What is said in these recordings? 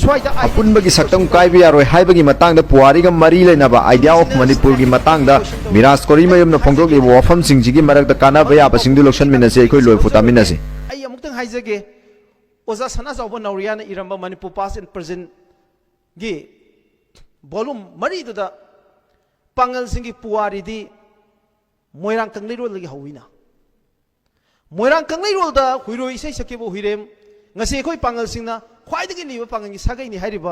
अपुनबगी सक्तम कायबि यारोय हाइबगी मतंगदा पुवारीगा मरी लेनाबा idea of Manipur की मतंगदा मिराज कोरिमयुमना फोंदोकलि वाफम सिंगजिगी मरकदा कानाबा याबा सिंगदु लोक्सन मिनसे अखोय लोयफु तामिनसे आई अमुक्तंग हाइजगे ओजा सना जावबा नौरियाना इरंबा मणिपुर पास एंड प्रेजेंट गी वॉल्यूम मरी दुदा पांगल सिंगी पुवारीदी मोइरांग कंगलेरोल लगी हौविना मोइरांग कंगलेरोल दा हुइरो इसे सकेबो Huirem ngasi khoi pangal singna khwaidagi liba pangal gi sagai ni hariba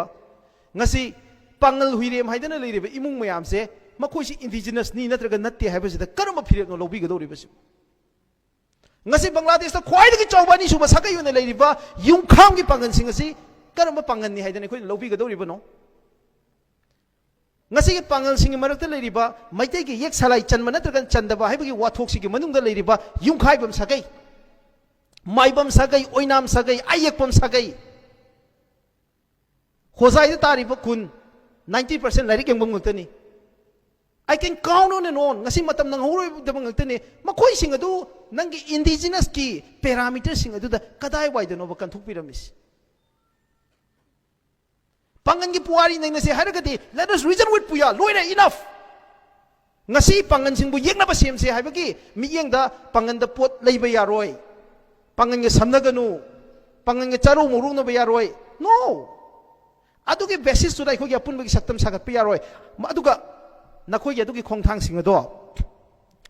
ngasi pangal huirem haidana leiriba imung mayam se makhoi si indigenous ni natraga natte haiba sida karama phirek no lobi gadori basi ngasi bangladesh ta khwaidagi chawbani suba sagai yone leiriba yungkham gi pangal sing asi karama pangal ni haidana khoi lobi gadori ba no ngasi gi pangal sing marakta leiriba maitai gi yek salai chanma natraga chandaba haiba gi wathok si gi manungda leiriba yungkhai bam sagai Maibam सगई ओइनाम सगई आयेकपम सगई होजाई तारीब कुन 90% like यंगबम ngtani I can count on and on ngasi matam nang horoi dam ngtani makoi sing adu nangi indigenous ki parameters sing adu da kadai wai da no ba kan thuk piramis pangan gi puari nang nasi haragati let us reason with puya loira enough ngasi pangan sing bu yekna ba sem se haibagi mi yeng da pangan da pot leiba ya roi pangan ge samnaganu pangan ge charu murung no ba yaroi no adu ge basis to dai ko ge apun ba gi saktam sagat pa yaroi adu ga na ko ge adu ge khongthang sing do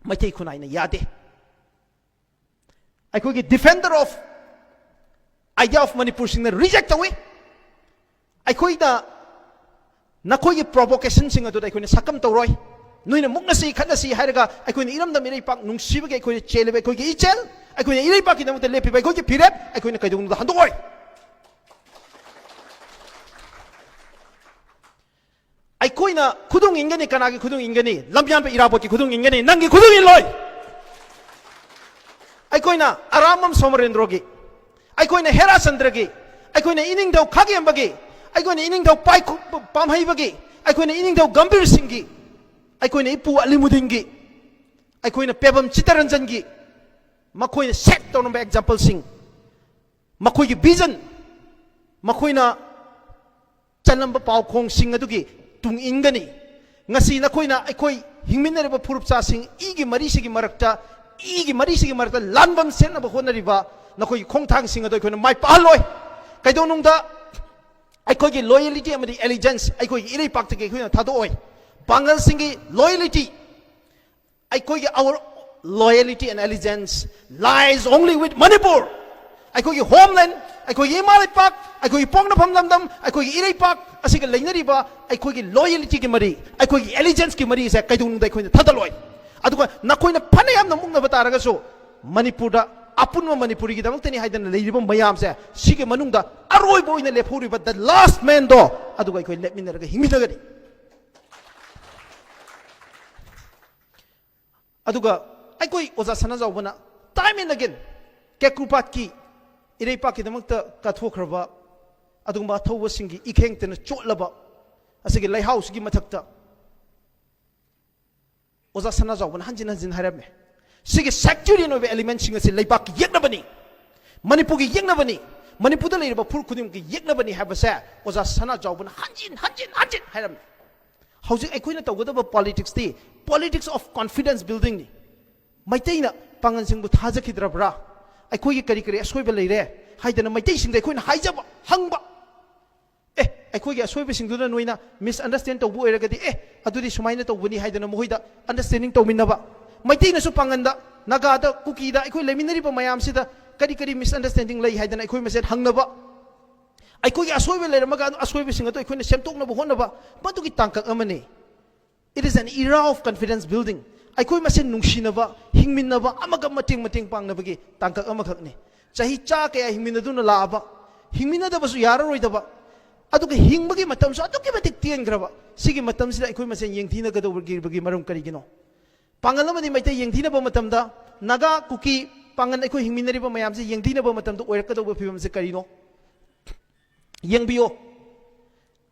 mai thei khunai na yade ai ko ge defender of idea of manipur sing na reject away ai ko da na ko ge provocation sing adu dai ko ne sakam to roi noina mukna si khatna si hairaga ai ko ni iram da mirei pak nungsiba ge ko chelebe ko ge ichel ai ko ni irei pak ki namuta lepi bai ko ge pirep ai ko ni kaidung da handoi ai ko na khudung ingani kana gi khudung ingani lamyan pe irabot ki khudung ingani nangi khudung iloi ai ko na aramam somarendro gi ai ko na hera chandra gi ai ko na ining dau khagi ambagi ai ko na ining dau pai pam hai bagi ai ko na ining dau gambir singgi ai ko na ipu alimudingi ai ko na pebam chitaranjan gi makhoi set down by example sing makhoi gi vision makhoi na chanamba pau khong sing adu gi tung ingani ngasi na khoi na aikoi hingminare ba phurup cha sing i gi mari sigi marakta lanbam sen na ba honari ba na khoi khong thang sing adu khoi na mai pa loi kaidong nung da aikoi gi loyalty amadi allegiance aikoi gi irei pak ta gi khoi na thado oi bangal sing gi loyalty aikoi gi our loyalty and allegiance lies only with Manipur. I call you homeland, I call you Malipak, I call you Pongnapam Lamdam, I call you Iripak, I say Lainariba, I call you loyalty Kimari, I call you allegiance Kimari, is a Kaidun de Queen Tataloy. Aduka Nakoina Panayam the Mungna Bataragaso, Manipura, Apuna Manipuri, the Mutani Hadan, the Libum Bayamsa, Shike Manunda, Arroy boy in the Lepuri, but the last man door, Aduka could let me know him. Aduga. I go was a sanazavana time and again. Kekupaki, Irepaki the Mukta Katwokrava, Adumba Towasingi, Ikengton, Chotlaba, as a lighthouse Gimatakta. Was a sanazavan, Hanjinas in Harame. Sig a sectarian of elements as a layback Yaknabani, Manipugi Yaknabani, Manipuda labor Purkudim Yaknabani have a say, was a sanazavan, Hanjin, Haram. How's it equivalent of whatever politics day? Politics of confidence building. Maitaina pangan singbu thajakidrabra aikoi gi kari kari asoiba leire haidana maitai sing dai koina haijaba hangba aikoi gi asoiba singduna noina misunderstand to bu eragadi adudi sumaina to buni haidana mohoida understanding to minaba maitaina su panganda naga da kuki da aikoi leminari ba mayam sida kari kari misunderstanding lei haidana aikoi mesen hangnaba aikoi gi asoiba leire maga asoiba singa to aikoi na semtokna bu honaba madu gi tangkak amane. It is an era of confidence building. I call myself Nungshinava, Hingminava, Amagamating Pang Navagi, Tanka Amakani. Sahichaka, Hingminaduna lava, Hingminada was Yaroidava. I took a Hingbagi Matams, I took him a Tian Grava, Sigi Matams, I call myself Yantina Gadover Marum Carigino. Pangalamani might take Yantina Matamda, Naga, Cookie, Panganako Hingminariba Mayamsi, Yantina Matam to work over Pim Secarino. Yang Bio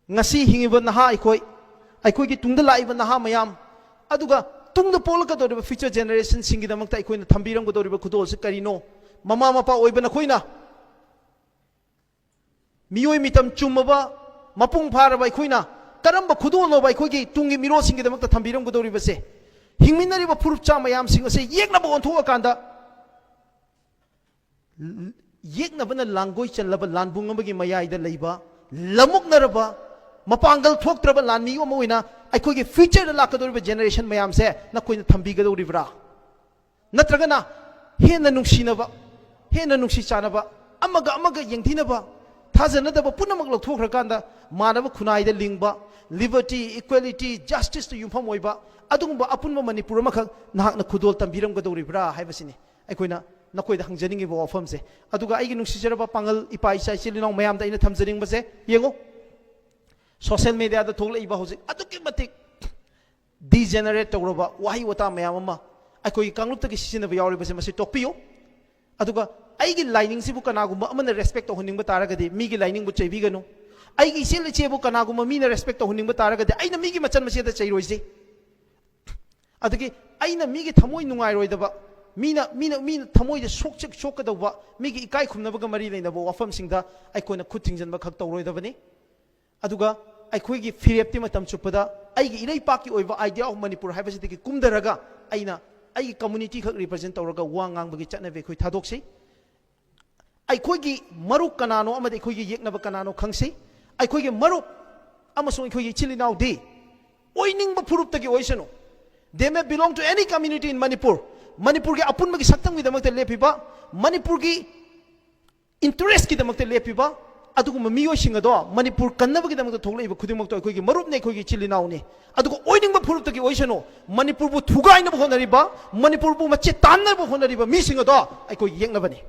Nasi Hingivan Naha, I could get Tunda Live and Naha Mayam. Aduga. Tung the polka to the future generation singing among Taikun, Tambiram Godo Kudo Carino, Mama Mapa Oibana Quina Mioi Mitam Chumaba, mapung pharaba aikoina karamba khudolnoba aikogi tungi mirosing gidamakta thambiramgadoribase hingminariba furup cha mayam sing ase yeknaba onthoa kanda yeknabana langoi chalaba lanbung amagi mayaida leiba lamuknaraba mapangal thoktraba lanmi oma oina aikogi future lakadoriba generation mayam se nakoina thambigadoribra natragana hena nungsinaba hena nungsi chanaba amaga yengthinaba थाजनदब पुनमक लौथोख्रकांदा Manav खुनाइदा लिंगबा liberty equality justice तो युमफम ओइबा अदुगुंबा अपुनबा मणिपुर अमखक नाहकना खुदोल तंबिरमगदौरिब्रा हाइबसिने अखोइना नकोइदा हंजनिंगि वफमसे अदुगा आइगि नुसिजरबा पांगल इपा इसा इचिलिनाव मयामदा इना थमजनिंगबसे येंगो social media दा थोगलइबा होजि अदुगि मतिक degenerate तौरबा वाही वता मयाम अमा अखोइ कांगलुप्तगि सिजिनबा यावरिबसे मसे टोकपियो अदुगा आइगी lining सिबु कनागुंबा अमन respect तौहनिंगबा तारगदि मीगी lining बु चैबिगनु आइगी इसेल चेबु कनागुंबा Meena respect तौहनिंगबा तारगदि आइना मीगी मचन मसेदा चैरोइजे अदुगी आइना मीगी थमोइ नुंगाइरोइदबा मीना थमोइदे सोकचक सोकदबा मीगी इकाइ खुमनबगा मरी लेनबा वाफम सिंगदा आइकोना खुथिंजनबा खक तौरोइदबनि अदुगा आइखोइगी फिरेप्ति मतम चुपदा आइगी इरै पाकी ओइबा आइडिया ऑफ मणिपुर हाइबसिदि कुमदरगा आइना आइगी कम्युनिटी खक रिप्रेजेंट तौरगा वा ngangbagi चटनबे खoi थादोक्सि अखोगी मरुप कनानो अमदि अखोगी येक्नब कनानो खंगसि अखोगी मरुप अमसों अखोगी चिलिनाउदि ओइनिंगब फुरुपतगी ओइसनो they may belong to any community in Manipur Manipur के अपुनबगी सक्तंगीदमक्ते लेपिबा मणिपुर की इंटरेस्ट कीदमक्ते लेपिबा अदुगुम मियोसिंग अदो मणिपुर कन्नबगीदमक्ते थोगलइबा खुदिमक्तो अखोगी मरुपने अखोगी चिलिनाउनि अदुगो ओइनिंगब फुरुपतगी ओइसनो मणिपुर बु थुगाइनब होनरिबा मणिपुर बु मचे तान्नब होनरिबा मिसिंग अदो अखोगी येक्नबनि